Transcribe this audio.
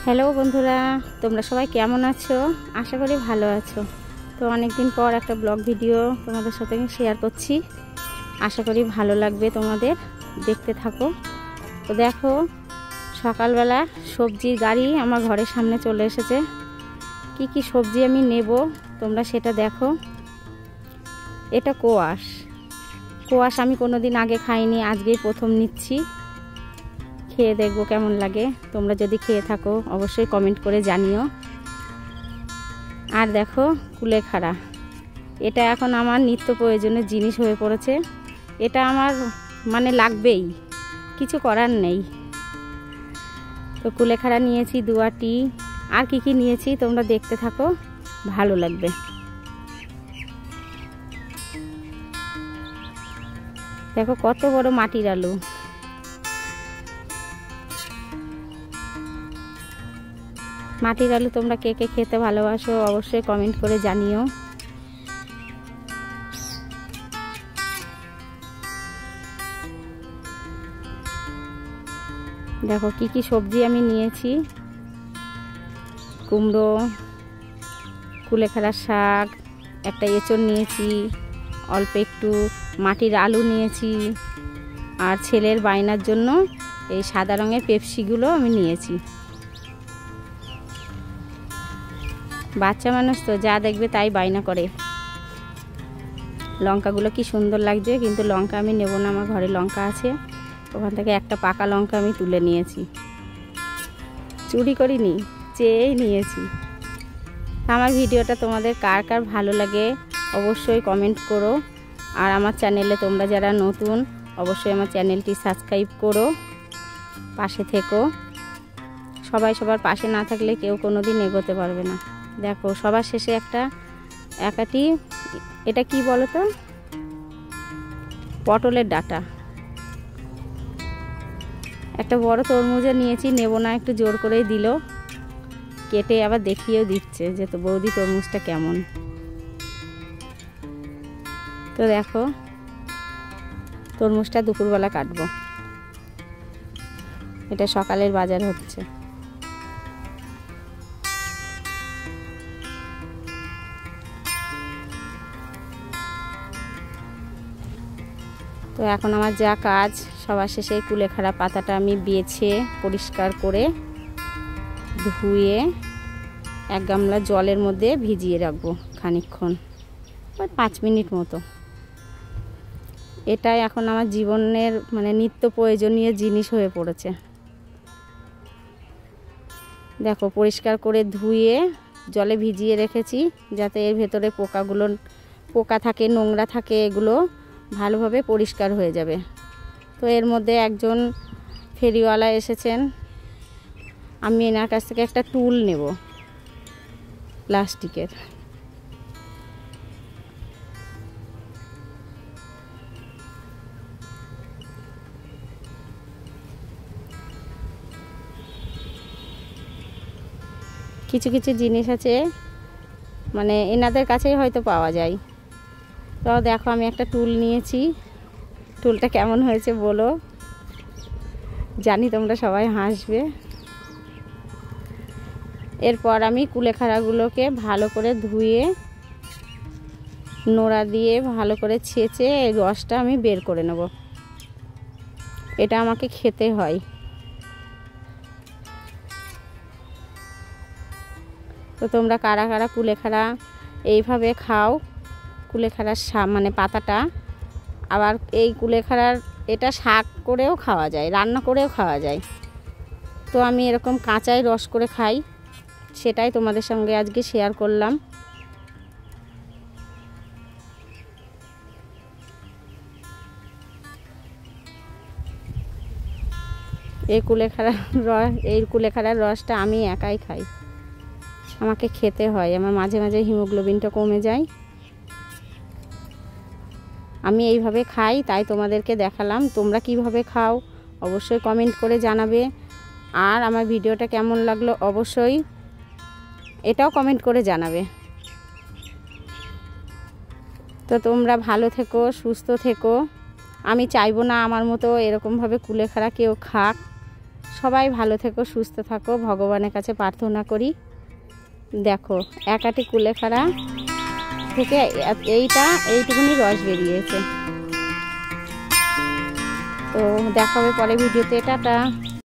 Hello বন্ধুরা, তোমরা সবাই কেমন আছো? আশা করি ভালো আছো। তো অনেক দিন পর একটা ব্লগ ভিডিও তোমাদের সাথে শেয়ার করছি। আশা করি ভালো লাগবে তোমাদের, দেখতে থাকো। তো দেখো, সকালবেলা সবজির গাড়ি আমার ঘরের সামনে চলে এসেছে। কি কি সবজি আমি নেব তোমরা সেটা দেখো। এটা কোয়াশ আমি কোনোদিন আগে খাইনি, আজকেই প্রথম নিচ্ছি। খেয়ে দেখবো কেমন লাগে। তোমরা যদি খেয়ে থাকো অবশ্যই কমেন্ট করে জানিও। আর দেখো কুলেখাড়া, এটা এখন আমার নিত্য প্রয়োজনীয় জিনিস হয়ে পড়েছে। এটা আমার লাগবেই, কিছু করার নেই। তো কুলেখাড়া নিয়েছি দুয়াটি, আর কি কি নিয়েছি তোমরা দেখতে থাকো, ভালো লাগবে। দেখো কত বড় মাটির আলু। মাটির আলু তোমরা কে কে খেতে ভালোবাসো অবশ্যই কমেন্ট করে জানিও। দেখো কি কি সবজি আমি নিয়েছি। কুমড়ো, কুলেখাড়ার শাক, একটা এঁচড় নিয়েছি, অল্প একটু মাটির আলু নিয়েছি, আর ছেলের বায়নার জন্য এই সাদা রঙের পেপসিগুলো আমি নিয়েছি। বাচ্চা মানুষ তো যা দেখবে তাই বায়না করে। লঙ্কাগুলো কি সুন্দর লাগছে, কিন্তু লঙ্কা আমি নেব না, আমার ঘরে লঙ্কা আছে। ওখান থেকে একটা পাকা লঙ্কা আমি তুলে নিয়েছি, চুরি করিনি, চেয়েই নিয়েছি। আমার ভিডিওটা তোমাদের কার কার ভালো লাগে অবশ্যই কমেন্ট করো। আর আমার চ্যানেলে তোমরা যারা নতুন অবশ্যই আমার চ্যানেলটি সাবস্ক্রাইব করো, পাশে থেকো। সবাই সবার পাশে না থাকলে কেউ কোনো দিন এগোতে পারবে না। দেখো সবার শেষে একাটি, এটা কি বলো তো, পটলের ডাঁটা। একটা বড় তরমুজে নিয়েছি, নেব না, একটু জোর করেই দিল, কেটে আবার দেখিয়েও দিচ্ছে যে তো বৌদি তরমুজটা কেমন। তো দেখো তরমুজটা দুপুরবেলা কাটবো, এটা সকালের বাজার হচ্ছে। তো এখন আমার যা কাজ, সবার শেষে কুলেখাড়া পাতাটা আমি বেছে পরিষ্কার করে ধুয়ে এক গামলা জলের মধ্যে ভিজিয়ে রাখবো খানিকক্ষণ, 5 মিনিট মতো। এটাই এখন আমার জীবনের নিত্য প্রয়োজনীয় জিনিস হয়ে পড়েছে। দেখো পরিষ্কার করে ধুয়ে জলে ভিজিয়ে রেখেছি, যাতে এর ভেতরে পোকা থাকে, নোংরা থাকে, এগুলো ভালোভাবে পরিষ্কার হয়ে যাবে। তো এর মধ্যে একজন ফেরিওয়ালা এসেছেন, আমি এনার কাছ থেকে একটা টুল নেব প্লাস্টিকের। কিছু কিছু জিনিস আছে এনাদের কাছেই হয়তো পাওয়া যায়। তো দেখো আমি একটা টুল নিয়েছি, টুলটা কেমন হয়েছে বলো, জানি তোমরা সবাই হাসবে। এরপর আমি কুলেখাড়াগুলোকে ভালো করে ধুয়ে নোড়া দিয়ে ভালো করে ছেঁচে এই রসটা আমি বের করে নেব। এটা আমাকে খেতে হয়। তো তোমরা কারা কারা কুলেখাড়া এইভাবে খাও, কুলেখাড়ার পাতাটা। আবার এই কুলেখাড়ার এটা শাক করেও খাওয়া যায়, রান্না করেও খাওয়া যায়। তো আমি এরকম কাঁচাই রস করে খাই, সেটাই তোমাদের সঙ্গে আজকে শেয়ার করলাম। এই কুলেখাড়ার রসটা আমি একাই খাই, আমাকে খেতে হয়। আমার মাঝে মাঝে হিমোগ্লোবিনটা কমে যায়, আমি এইভাবে খাই, তাই তোমাদেরকে দেখালাম। তোমরা কিভাবে খাও অবশ্যই কমেন্ট করে জানাবে। আর আমার ভিডিওটা কেমন লাগলো অবশ্যই এটাও কমেন্ট করে জানাবে। তো তোমরা ভালো থেকো, সুস্থ থেকো। আমি চাইবো না আমার মতো এরকমভাবে কুলেখাড়া কেউ খাক। সবাই ভালো থেকো, সুস্থ থাকো, ভগবানের কাছে প্রার্থনা করি। দেখো এক আটি কুলেখাড়া থেকে এইটুকুনি রস বেরিয়েছে। তো দেখা হবে পরে ভিডিওতে। টাটা।